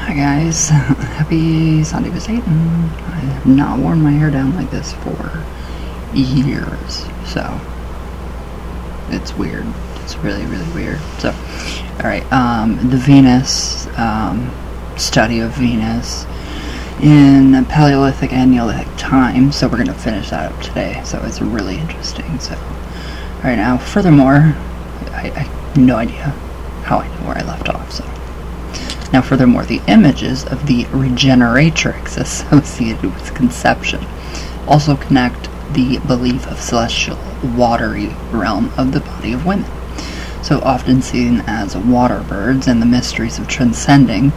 Hi guys, happy Sunday for Satan. I have not worn my hair down like this for years, so it's weird. It's really, really weird. So, alright, the Venus, study of Venus in Paleolithic and Neolithic time, so we're going to finish that up today, so it's really interesting. So, alright, now, furthermore, I have no idea how I know where I left off, so. Now, furthermore, the images of the regeneratrix associated with conception also connect the belief of celestial, watery realm of the body of women, so often seen as water birds and the mysteries of transcending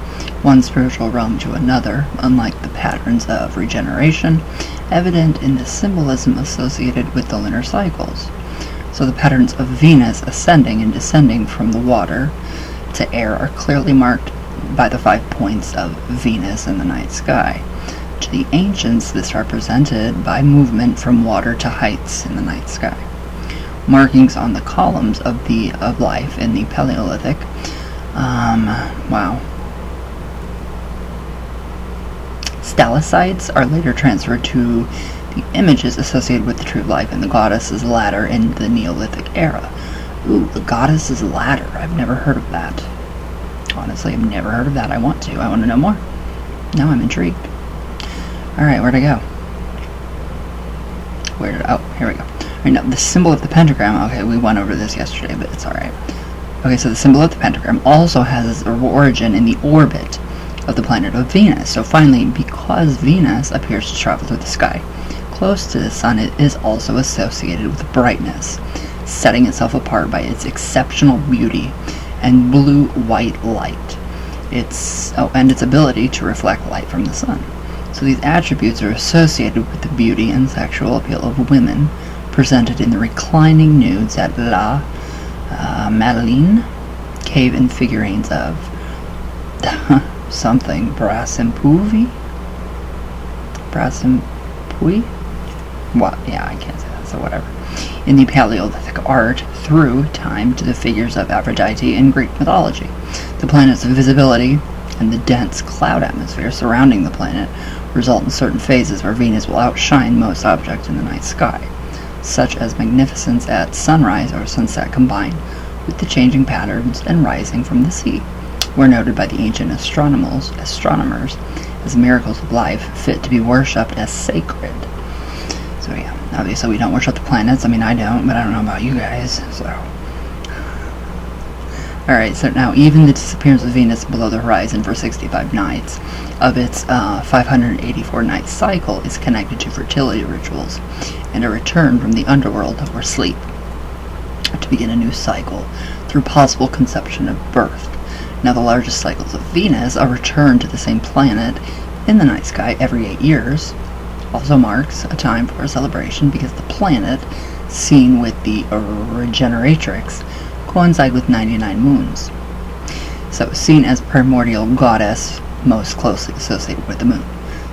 one spiritual realm to another, unlike the patterns of regeneration evident in the symbolism associated with the lunar cycles. So the patterns of Venus ascending and descending from the water to air are clearly marked by the 5 points of Venus in the night sky. To the ancients, this represented by movement from water to heights in the night sky. Markings on the columns of life in the Paleolithic. Stalactites are later transferred to the images associated with the tree of life and the goddess's ladder in the Neolithic era. Ooh, the goddess's ladder. I've never heard of that. Honestly, I've never heard of that. I want to know more. Now I'm intrigued. Alright, where'd I go? Here we go. Alright, now, the symbol of the pentagram, okay, we went over this yesterday, but it's alright. Okay, so the symbol of the pentagram also has its origin in the orbit of the planet of Venus. So finally, because Venus appears to travel through the sky close to the sun, it is also associated with brightness, setting itself apart by its exceptional beauty and blue-white light, and its ability to reflect light from the sun. So these attributes are associated with the beauty and sexual appeal of women presented in the reclining nudes at La Madeleine cave and figurines of something Brasimpui? What? Yeah, I can't say that, so whatever. In the Paleolithic art through time to the figures of Aphrodite in Greek mythology. The planet's visibility and the dense cloud atmosphere surrounding the planet result in certain phases where Venus will outshine most objects in the night sky, such as magnificence at sunrise or sunset combined with the changing patterns and rising from the sea, were noted by the ancient astronomers as miracles of life fit to be worshipped as sacred. So yeah, obviously we don't worship the planets. I mean, I don't, but I don't know about you guys, so. Alright, so now even the disappearance of Venus below the horizon for 65 nights of its 584-night cycle is connected to fertility rituals and a return from the underworld or sleep to begin a new cycle through possible conception of birth. Now the largest cycles of Venus, a return to the same planet in the night sky every 8 years, also marks a time for a celebration because the planet, seen with the regeneratrix, coincide with 99 moons. So, seen as primordial goddess, most closely associated with the moon.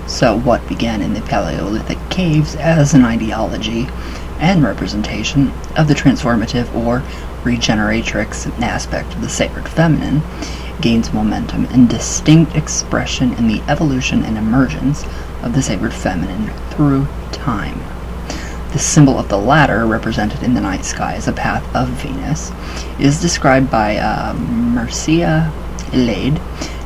So, what began in the Paleolithic caves as an ideology and representation of the transformative or regeneratrix aspect of the sacred feminine gains momentum and distinct expression in the evolution and emergence of the sacred feminine through time. The symbol of the ladder, represented in the night sky as a path of Venus, is described by Mircea Eliade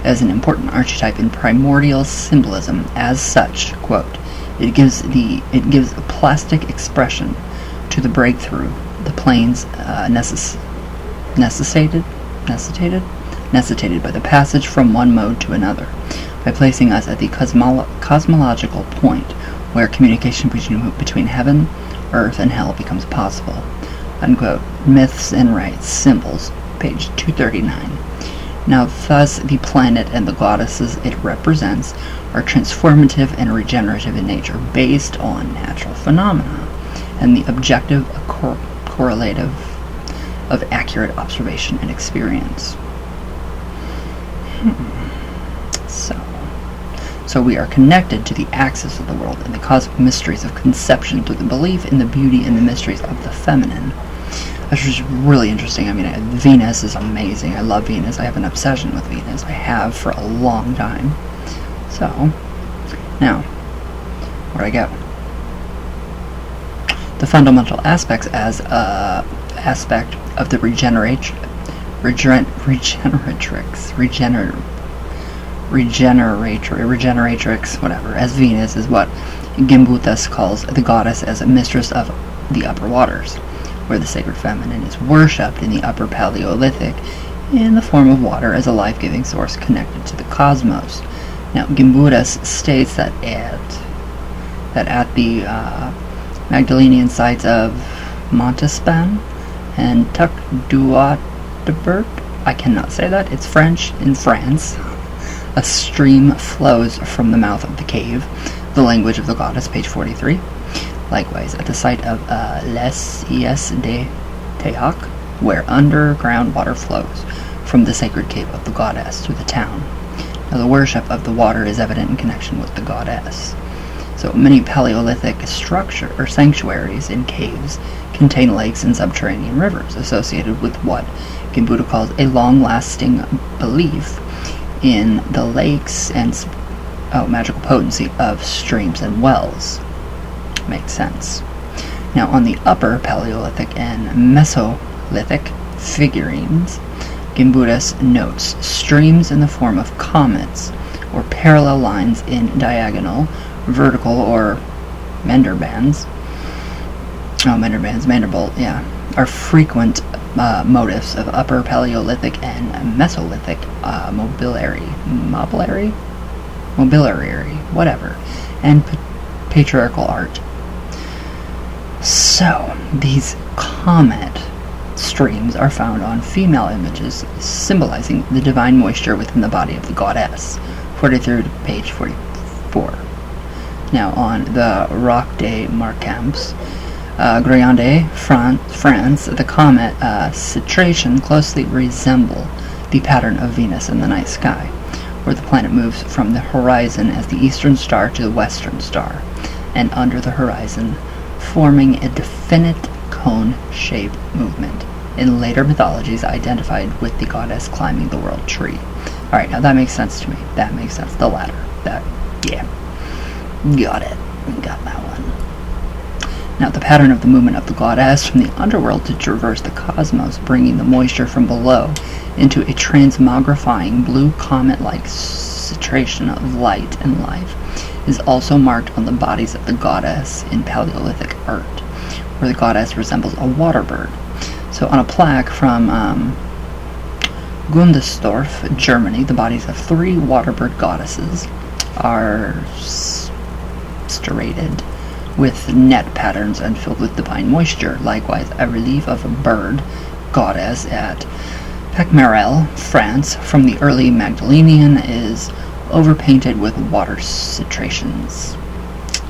as an important archetype in primordial symbolism. As such, quote, it gives a plastic expression to the breakthrough, the planes necessitated by the passage from one mode to another, by placing us at the cosmological point where communication between heaven, earth, and hell becomes possible. Unquote. Myths and Rites, Symbols, page 239. Now, thus, the planet and the goddesses it represents are transformative and regenerative in nature, based on natural phenomena, and the objective correlative of accurate observation and experience. So we are connected to the axis of the world and the cosmic mysteries of conception through the belief in the beauty and the mysteries of the feminine. That's just really interesting. I mean, Venus is amazing. I love Venus. I have an obsession with Venus. I have for a long time. So, now, where do I go? The fundamental aspects as a aspect of the regeneratrix, whatever, as Venus is what Gimbutas calls the goddess as a mistress of the upper waters, where the sacred feminine is worshipped in the upper Paleolithic in the form of water as a life-giving source connected to the cosmos. Now, Gimbutas states that at the Magdalenian sites of Montespan and Tuc-Duauteberg, I cannot say that, it's French, in France, a stream flows from the mouth of the cave, the language of the goddess, page 43. Likewise, at the site of Les Ies de Teac, where underground water flows from the sacred cave of the goddess to the town. Now, the worship of the water is evident in connection with the goddess. So many Paleolithic sanctuaries in caves contain lakes and subterranean rivers associated with what Gimbuta calls a long-lasting belief in the lakes and magical potency of streams and wells. Makes sense. Now, on the upper Paleolithic and Mesolithic figurines, Gimbutas notes streams in the form of comets or parallel lines in diagonal, vertical, or mandibles, are frequent motifs of upper Paleolithic and Mesolithic mobiliary, whatever, and patriarchal art. So, these comet streams are found on female images symbolizing the divine moisture within the body of the goddess. 43 to page 44. Now, on the Roc des Marcamps, Grande, France, the comet citration closely resemble the pattern of Venus in the night sky, where the planet moves from the horizon as the eastern star to the western star, and under the horizon, forming a definite cone-shaped movement, in later mythologies identified with the goddess climbing the world tree. Alright, now that makes sense to me. That makes sense. The latter. Yeah. Got it. Got that one. Now, the pattern of the movement of the goddess from the underworld to traverse the cosmos, bringing the moisture from below into a transmogrifying blue comet-like citration of light and life, is also marked on the bodies of the goddess in Paleolithic art, where the goddess resembles a water bird. So, on a plaque from Gundersdorf, Germany, the bodies of 3 waterbird goddesses are striated with net patterns and filled with divine moisture. Likewise, a relief of a bird goddess at Pecmerel, France, from the early Magdalenian is overpainted with water citrations,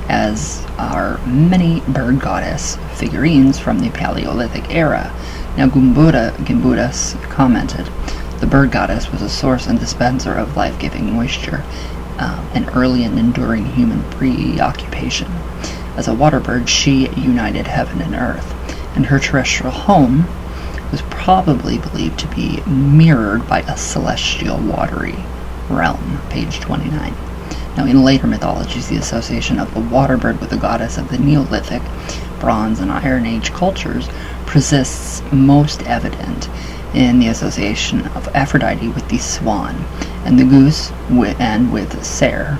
as are many bird goddess figurines from the Paleolithic era. Now, Gimbutas commented, the bird goddess was a source and dispenser of life-giving moisture, an early and enduring human preoccupation. As a water bird, she united heaven and earth, and her terrestrial home was probably believed to be mirrored by a celestial watery realm, page 29. Now, in later mythologies, the association of the water bird with the goddess of the Neolithic, Bronze, and Iron Age cultures persists most evident in the association of Aphrodite with the swan, and the goose with Ser,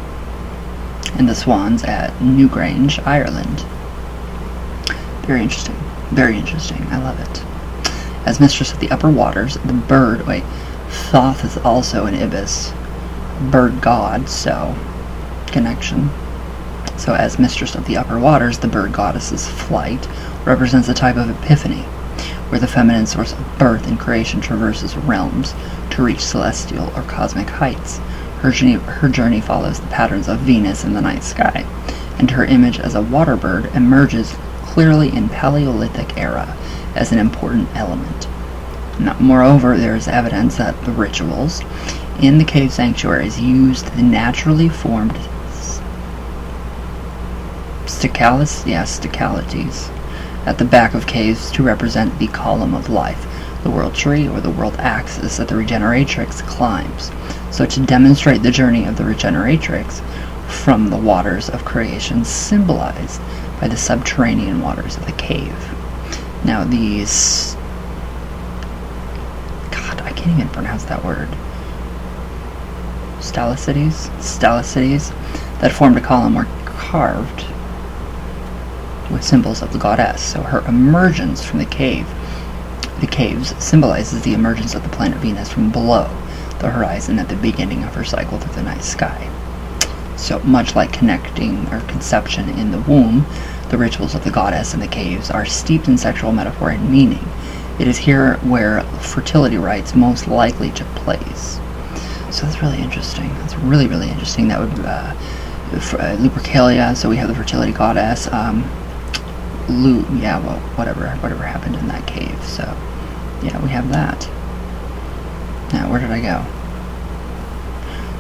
and the swans at Newgrange, Ireland. Very interesting. Very interesting. I love it. As mistress of the upper waters, the bird... Thoth is also an ibis bird god, so... connection. So as mistress of the upper waters, the bird goddess's flight represents a type of epiphany, where the feminine source of birth and creation traverses realms to reach celestial or cosmic heights. Her journey follows the patterns of Venus in the night sky, and her image as a water bird emerges clearly in Paleolithic era as an important element. Now, moreover, there is evidence that the rituals in the cave sanctuaries used the naturally formed sticalities at the back of caves to represent the column of life, the world tree or the world axis that the regeneratrix climbs. So to demonstrate the journey of the regeneratrix from the waters of creation symbolized by the subterranean waters of the cave. Now these, God, I can't even pronounce that word, stalactites that formed a column were carved with symbols of the goddess. So her emergence from the caves symbolizes the emergence of the planet Venus from below the horizon at the beginning of her cycle through the night sky. So much like connecting or conception in the womb, the rituals of the goddess in the caves are steeped in sexual metaphor and meaning. It is here where fertility rites most likely took place. So that's really interesting. That's really, really interesting. That would Lupercalia. So we have the fertility goddess. Whatever happened in that cave. So yeah, we have that. Now, where did I go?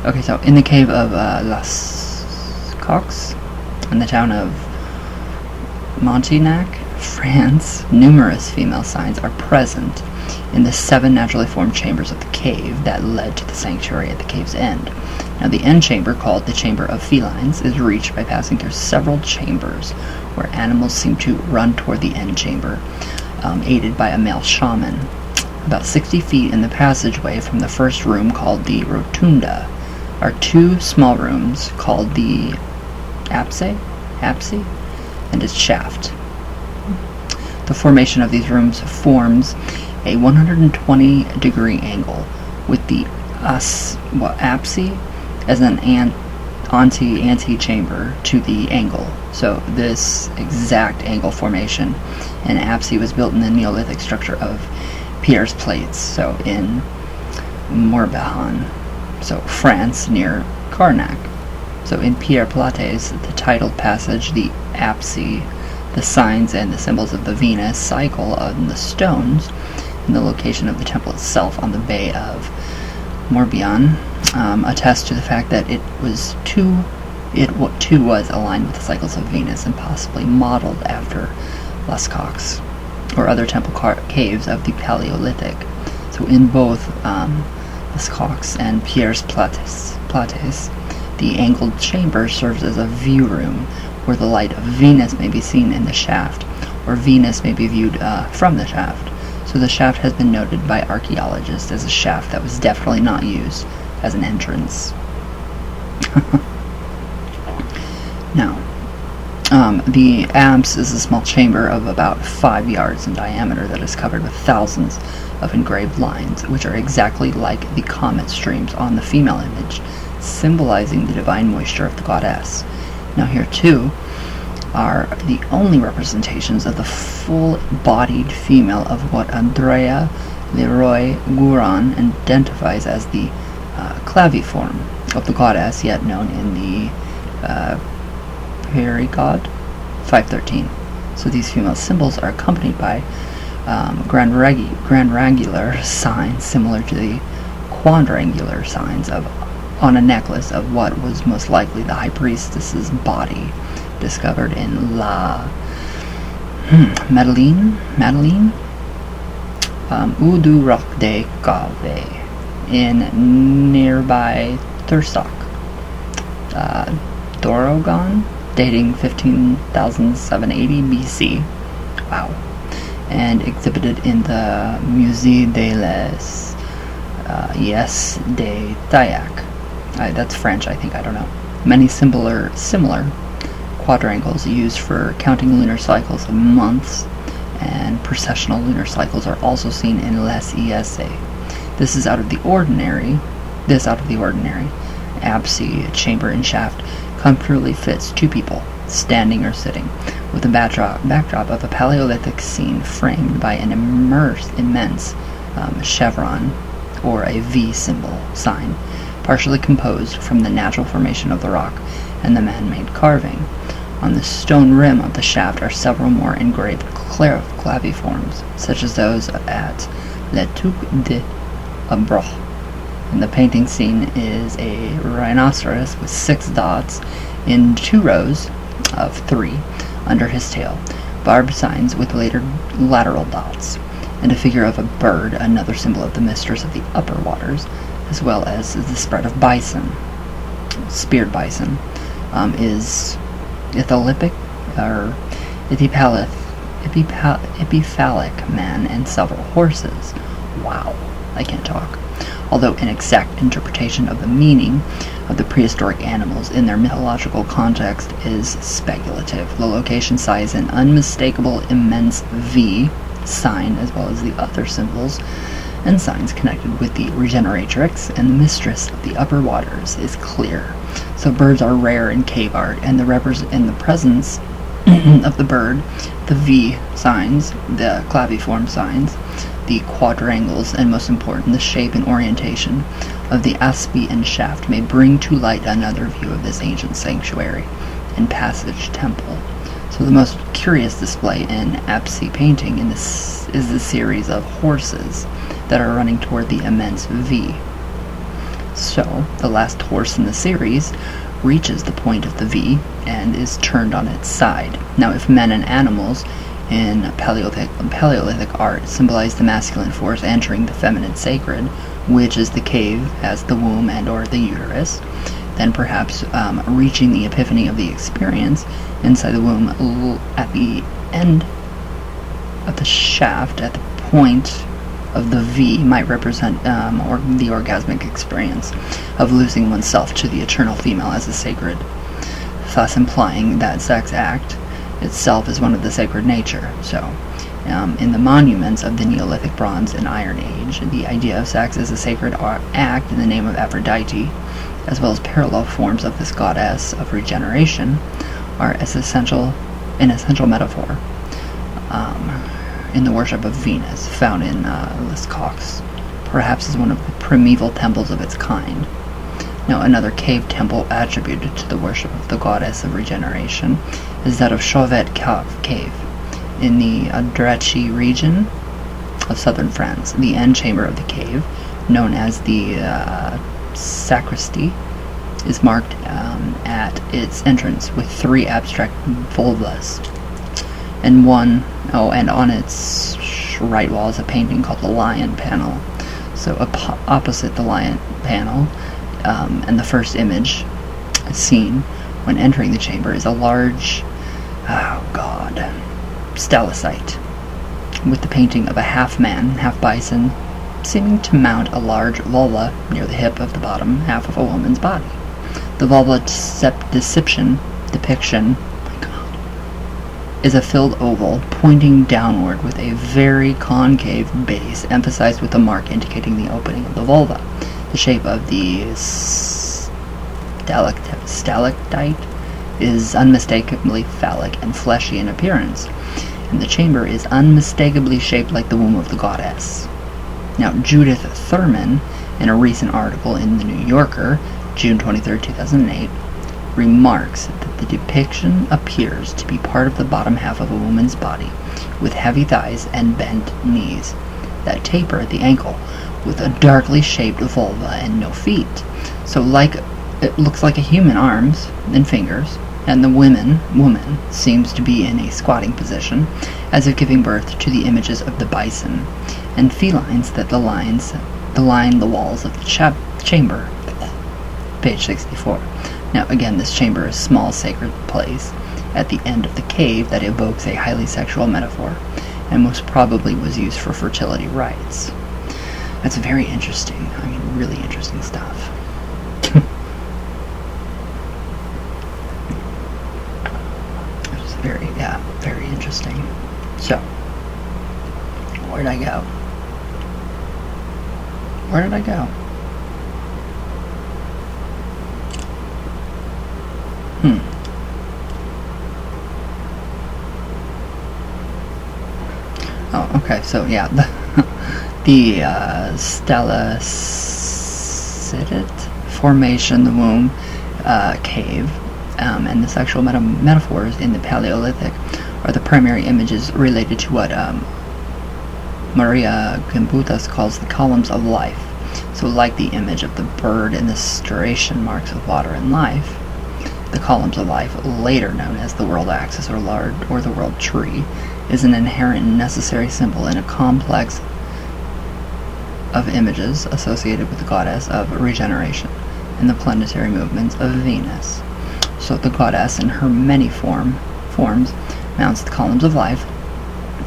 Okay, so in the cave of Las Coques, in the town of Montignac, France, numerous female signs are present in the 7 naturally formed chambers of the cave that led to the sanctuary at the cave's end. Now, the end chamber, called the Chamber of Felines, is reached by passing through several chambers where animals seem to run toward the end chamber, aided by a male shaman. About 60 feet in the passageway from the first room, called the Rotunda, are 2 small rooms called the apse, and its shaft. The formation of these rooms forms a 120-degree angle, with the apse as an anti-chamber to the angle. So this exact angle formation and apse was built in the Neolithic structure of Pierre's plates, so in Morbihan, so France, near Carnac. So in Pierre Plates, the titled passage, the apse, the signs and the symbols of the Venus cycle on the stones, and the location of the temple itself on the Bay of Morbihan attest to the fact that it too was aligned with the cycles of Venus and possibly modeled after Las Coques or other temple caves of the Paleolithic. So in both Las Coques and Pierre's Plates, the angled chamber serves as a view room where the light of Venus may be seen in the shaft, or Venus may be viewed from the shaft. So the shaft has been noted by archaeologists as a shaft that was definitely not used as an entrance. Now, the apse is a small chamber of about 5 yards in diameter that is covered with thousands of engraved lines, which are exactly like the comet streams on the female image, symbolizing the divine moisture of the goddess. Now here too are the only representations of the full-bodied female of what Andrea Leroy-Gourhan identifies as the claviform of the goddess, yet known in the Perigod 513. So these female symbols are accompanied by grandiangular signs similar to the quadrangular signs on a necklace of what was most likely the high priestess's body, discovered in La Madeleine ou du Roc de Cave in nearby Thurstock, Dorogon, dating 15,780 BC. Wow. And exhibited in the Musée de les de Thayak. That's French, I think, I don't know. Many similar quadrangles used for counting lunar cycles of months and precessional lunar cycles are also seen in Les ESA. This out of the ordinary. Apse, chamber, and shaft comfortably fits 2 people, standing or sitting, with a backdrop of a Paleolithic scene framed by an immense chevron, or a V sign, partially composed from the natural formation of the rock and the man-made carving. On the stone rim of the shaft are several more engraved claviforms, such as those at Le Touc de Abroch. And the painting scene is a rhinoceros with 6 dots in 2 rows of 3 under his tail, barbed signs with lateral dots, and a figure of a bird, another symbol of the mistress of the upper waters, as well as the spread of bison. Speared bison is ethiopic or epiphallic man and several horses. Wow, I can't talk. Although an exact interpretation of the meaning of the prehistoric animals in their mythological context is speculative. The location size an unmistakable immense V sign, as well as the other symbols and signs connected with the regeneratrix and the mistress of the upper waters, is clear. So birds are rare in cave art, and the presence of the bird, the V signs, the claviform signs, the quadrangles, and most important, the shape and orientation of the aspi and shaft may bring to light another view of this ancient sanctuary and passage temple. So the most curious display in apsi painting is the series of horses that are running toward the immense V. So the last horse in the series reaches the point of the V and is turned on its side. Now, if men and animals in Paleolithic art symbolize the masculine force entering the feminine sacred, which is the cave as the womb and or the uterus, then perhaps reaching the epiphany of the experience inside the womb at the end of the shaft, at the point of the V, might represent or the orgasmic experience of losing oneself to the eternal female as a sacred, thus implying that sex act itself is one of the sacred nature. So, in the monuments of the Neolithic, Bronze, and Iron Age, the idea of sex as a sacred act in the name of Aphrodite, as well as parallel forms of this goddess of regeneration, are an essential metaphor in the worship of Venus, found in Liscox, perhaps as one of the primeval temples of its kind. Now, another cave temple attributed to the worship of the goddess of regeneration is that of Chauvet Cave in the Drechy region of southern France. The end chamber of the cave, known as the sacristy, is marked at its entrance with 3 abstract vulvas, and on its right wall is a painting called the Lion Panel. So opposite the Lion Panel, and the first image seen when entering the chamber is a large, stalactite, with the painting of a half man, half bison, seeming to mount a large vulva near the hip of the bottom half of a woman's body. The vulva depiction is a filled oval pointing downward with a very concave base, emphasized with a mark indicating the opening of the vulva. The shape of the stalactite is unmistakably phallic and fleshy in appearance, and the chamber is unmistakably shaped like the womb of the goddess. Now, Judith Thurman, in a recent article in The New Yorker, June 23, 2008, remarks that the depiction appears to be part of the bottom half of a woman's body, with heavy thighs and bent knees that taper at the ankle, with a darkly shaped vulva and no feet. So it looks like a human arms and fingers, and the woman seems to be in a squatting position, as if giving birth to the images of the bison and felines that line the walls of the chamber. Page 64. Now again, this chamber is a small sacred place at the end of the cave that evokes a highly sexual metaphor, and most probably was used for fertility rites. That's very interesting. I mean, really interesting stuff. It's very interesting. So, where did I go? Oh, okay, so yeah, the stalactite formation, the womb, cave, and the sexual metaphors in the Paleolithic are the primary images related to what Maria Gimbutas calls the columns of life. So like the image of the bird and the striation marks of water and life, The columns of life, later known as the world axis or the world tree, is an inherent and necessary symbol in a complex of images associated with the goddess of regeneration and the planetary movements of Venus. So the goddess in her many forms mounts the columns of life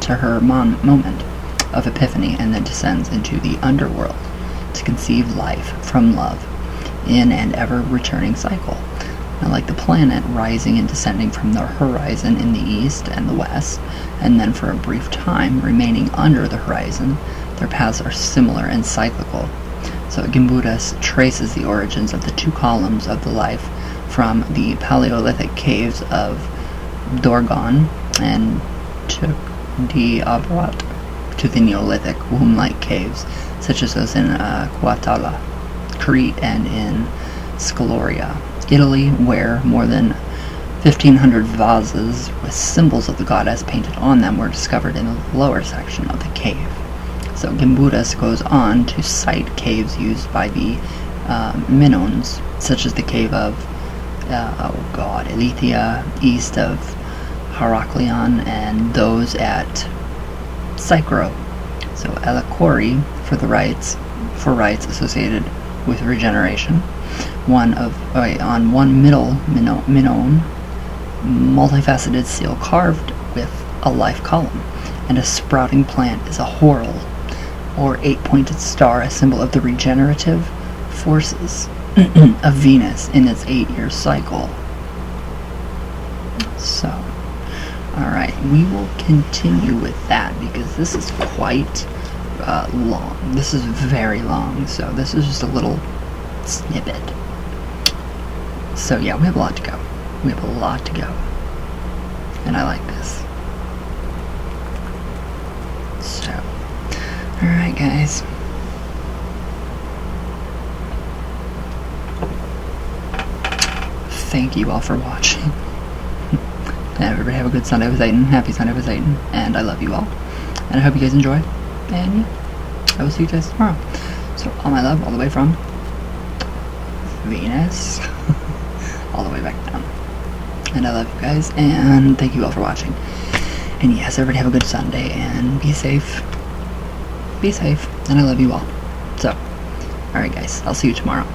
to her moment of epiphany and then descends into the underworld to conceive life from love in an ever-returning cycle. Now, like the planet rising and descending from the horizon in the east and the west, and then for a brief time remaining under the horizon, their paths are similar and cyclical. So Gimbutas traces the origins of the two columns of the life from the Paleolithic caves of Dorgon and Tukdi-Abrat to the Neolithic womb-like caves, such as those in Guatala, Crete, and in Scaloria, Italy, where more than 1,500 vases with symbols of the goddess painted on them were discovered in the lower section of the cave. So Gimbutas goes on to cite caves used by the Minoans, such as the cave of Elythia, east of Heraklion, and those at Sycro. So Elikori for rites associated with regeneration. On one middle Minoan, multifaceted seal carved with a life column, and a sprouting plant is a whorl, or 8-pointed star, a symbol of the regenerative forces of Venus in its 8-year cycle. So, alright, we will continue with that because this is quite long. This is very long, so this is just a little snippet. So yeah, we have a lot to go. We have a lot to go. And I like this. So, alright guys. Thank you all for watching. And everybody have a good Sunday with Aiden. Happy Sunday with Aiden. And I love you all. And I hope you guys enjoy. And yeah, I will see you guys tomorrow. So all my love all the way from Venus all the way back down. And I love you guys, and thank you all for watching. And yes, everybody have a good Sunday, and be safe. Be safe, and I love you all. So, alright guys, I'll see you tomorrow.